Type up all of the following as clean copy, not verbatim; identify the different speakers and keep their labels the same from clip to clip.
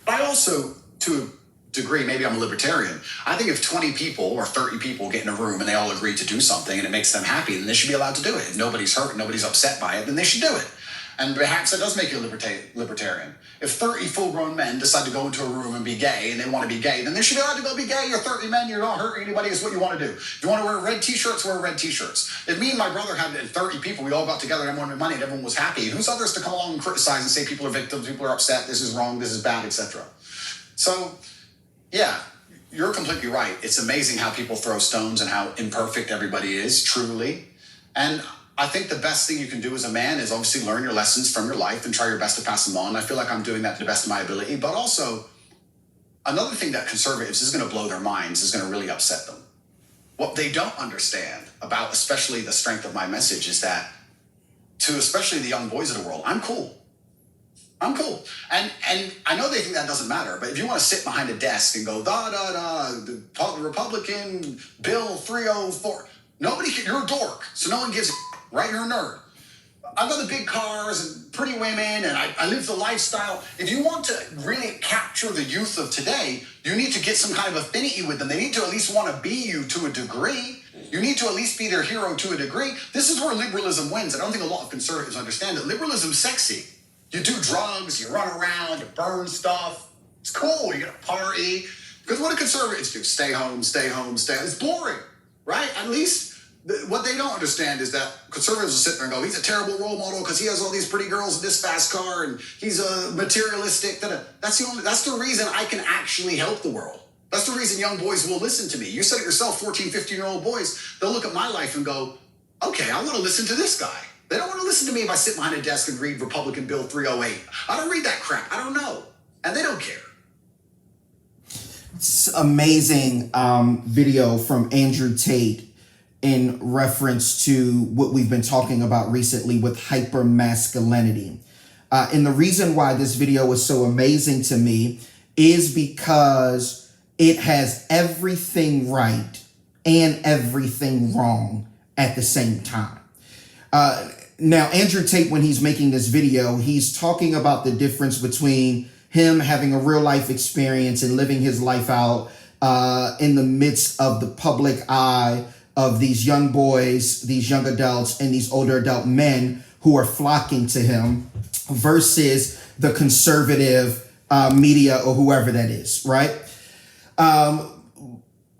Speaker 1: But I also, to a degree, maybe I'm a libertarian. I think if 20 people or 30 people get in a room and they all agree to do something and it makes them happy, then they should be allowed to do it. If nobody's hurt, nobody's upset by it, then they should do it. And perhaps that does make you a libertarian. If 30 full-grown men decide to go into a room and be gay, and they want to be gay, then they should be allowed to go be gay. You're 30 men, you're not hurting anybody, is what you want to do. If you want to wear red t-shirts, wear red t-shirts. If me and my brother had 30 people, we all got together and wanted money and everyone was happy, who's others to come along and criticize and say people are victims, people are upset, this is wrong, this is bad, etc. So, yeah, you're completely right. It's amazing how people throw stones and how imperfect everybody is, truly. And I think the best thing you can do as a man is obviously learn your lessons from your life and try your best to pass them on. I feel like I'm doing that to the best of my ability. But also, another thing that conservatives is going to blow their minds, is going to really upset them. What they don't understand about especially the strength of my message is that to especially the young boys of the world, I'm cool. I'm cool. And I know they think that doesn't matter, but if you want to sit behind a desk and go, the Republican Bill 304, nobody can, you're a dork, so no one gives a right? You're a nerd. I've got the big cars and pretty women, and I live the lifestyle. If you want to really capture the youth of today, you need to get some kind of affinity with them. They need to at least want to be you to a degree. You need to at least be their hero to a degree. This is where liberalism wins. I don't think a lot of conservatives understand it. Liberalism's sexy. You do drugs, you run around, you burn stuff. It's cool. You get a party. Because what do conservatives do? Stay home, stay home, stay home. It's boring, right? At least what they don't understand is that conservatives will sit there and go, he's a terrible role model because he has all these pretty girls in this fast car and he's a materialistic. That's the reason I can actually help the world. That's the reason young boys will listen to me. You said it yourself, 14, 15-year-old boys, they'll look at my life and go, okay, I want to listen to this guy. They don't want to listen to me if I sit behind a desk and read Republican Bill 308. I don't read that crap. I don't know. And they don't care.
Speaker 2: It's amazing video from Andrew Tate in reference to what we've been talking about recently with hypermasculinity. And the reason why this video is so amazing to me is because it has everything right and everything wrong at the same time. Now, Andrew Tate, when he's making this video, he's talking about the difference between him having a real life experience and living his life out in the midst of the public eye of these young boys, these young adults, and these older adult men who are flocking to him versus the conservative media or whoever that is, right?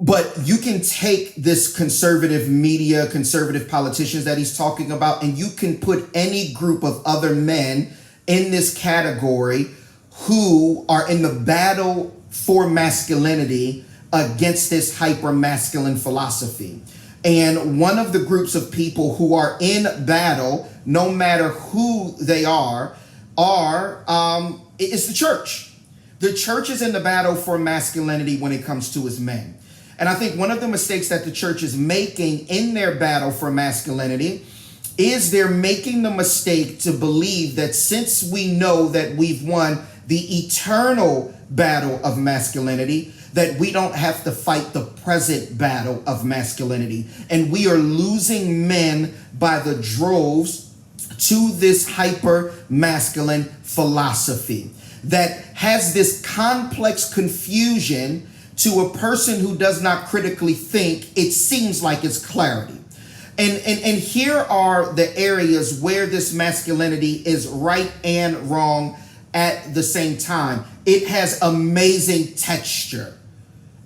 Speaker 2: But you can take this conservative media, conservative politicians that he's talking about, and you can put any group of other men in this category who are in the battle for masculinity against this hyper-masculine philosophy. And one of the groups of people who are in battle, no matter who they are is the church. The church is in the battle for masculinity when it comes to its men. And I think one of the mistakes that the church is making in their battle for masculinity is they're making the mistake to believe that since we know that we've won the eternal battle of masculinity, that we don't have to fight the present battle of masculinity. And we are losing men by the droves to this hyper-masculine philosophy that has this complex confusion. To a person who does not critically think, it seems like it's clarity. And here are the areas where this masculinity is right and wrong at the same time. It has amazing texture.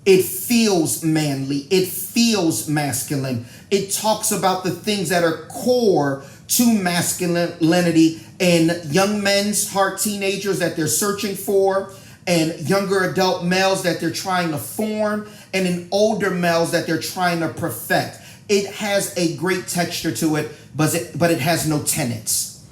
Speaker 2: It feels manly. It feels masculine. It talks about the things that are core to masculinity in young men's heart, teenagers that they're searching for, and younger adult males that they're trying to form, and in older males that they're trying to perfect. It has a great texture to it, but it has no tenets.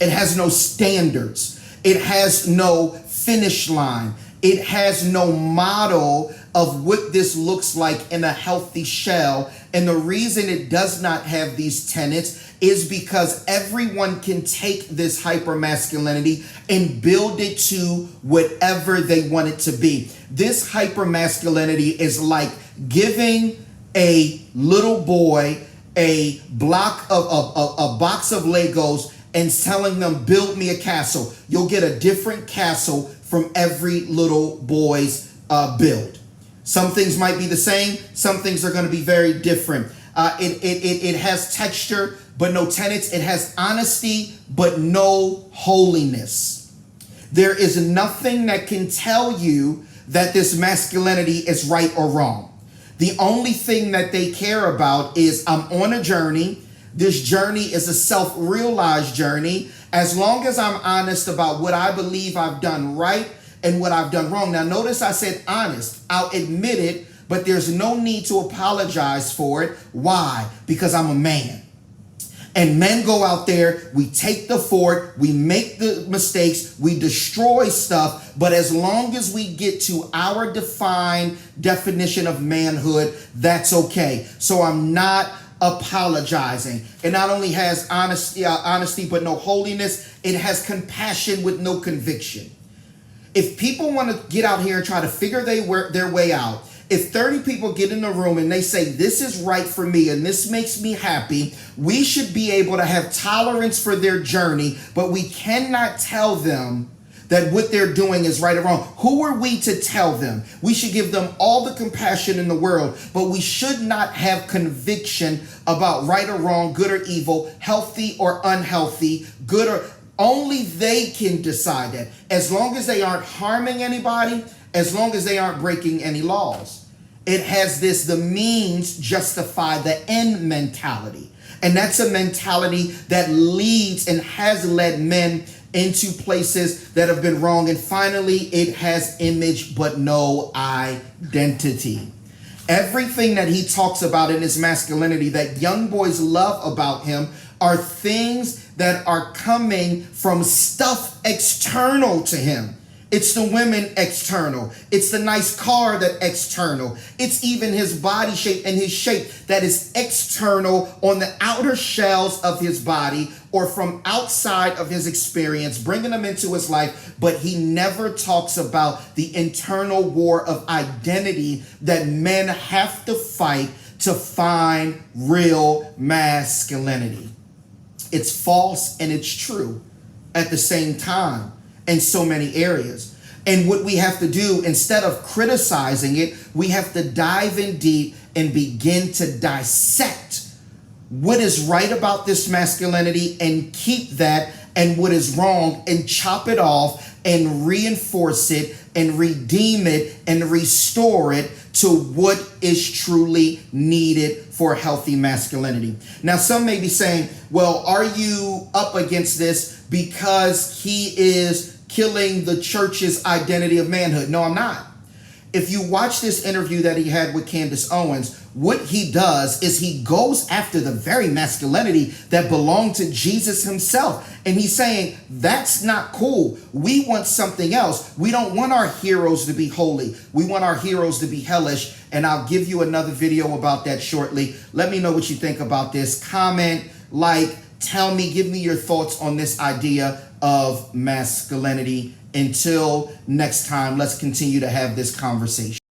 Speaker 2: It has no standards. It has no finish line. It has no model of what this looks like in a healthy shell. And the reason it does not have these tenets is because everyone can take this hypermasculinity and build it to whatever they want it to be. This hypermasculinity is like giving a little boy a box of Legos and telling them, build me a castle. You'll get a different castle from every little boy's build. Some things might be the same. Some things are going to be very different. It has texture, but no tenets. It has honesty, but no holiness. There is nothing that can tell you that this masculinity is right or wrong. The only thing that they care about is I'm on a journey. This journey is a self-realized journey. As long as I'm honest about what I believe I've done right and what I've done wrong. Now, notice I said honest. I'll admit it, but there's no need to apologize for it. Why? Because I'm a man. And men go out there, we take the fort, we make the mistakes, we destroy stuff. But as long as we get to our defined definition of manhood, that's okay. So I'm not apologizing. It not only has honesty, but no holiness. It has compassion with no conviction. If people want to get out here and try to figure their way out, if 30 people get in the room and they say, this is right for me and this makes me happy, we should be able to have tolerance for their journey, but we cannot tell them that what they're doing is right or wrong. Who are we to tell them? We should give them all the compassion in the world, but we should not have conviction about right or wrong, good or evil, healthy or unhealthy, good or... Only they can decide that. As long as they aren't harming anybody, as long as they aren't breaking any laws. It has the means justify the end mentality. And that's a mentality that leads and has led men into places that have been wrong. And finally, it has image but no identity. Everything that he talks about in his masculinity that young boys love about him are things that are coming from stuff external to him. It's the women external. It's the nice car that external. It's even his body shape and his shape that is external on the outer shells of his body or from outside of his experience, bringing them into his life. But he never talks about the internal war of identity that men have to fight to find real masculinity. It's false and it's true at the same time in so many areas. And what we have to do, instead of criticizing it, we have to dive in deep and begin to dissect what is right about this masculinity and keep that, and what is wrong and chop it off and reinforce it and redeem it and restore it to what is truly needed for healthy masculinity. Now, some may be saying, well, are you up against this because he is killing the church's identity of manhood? No, I'm not. If you watch this interview that he had with Candace Owens, what he does is he goes after the very masculinity that belonged to Jesus himself. And he's saying, that's not cool. We want something else. We don't want our heroes to be holy. We want our heroes to be hellish. And I'll give you another video about that shortly. Let me know what you think about this. Comment, like, tell me, give me your thoughts on this idea of masculinity. Until next time, let's continue to have this conversation.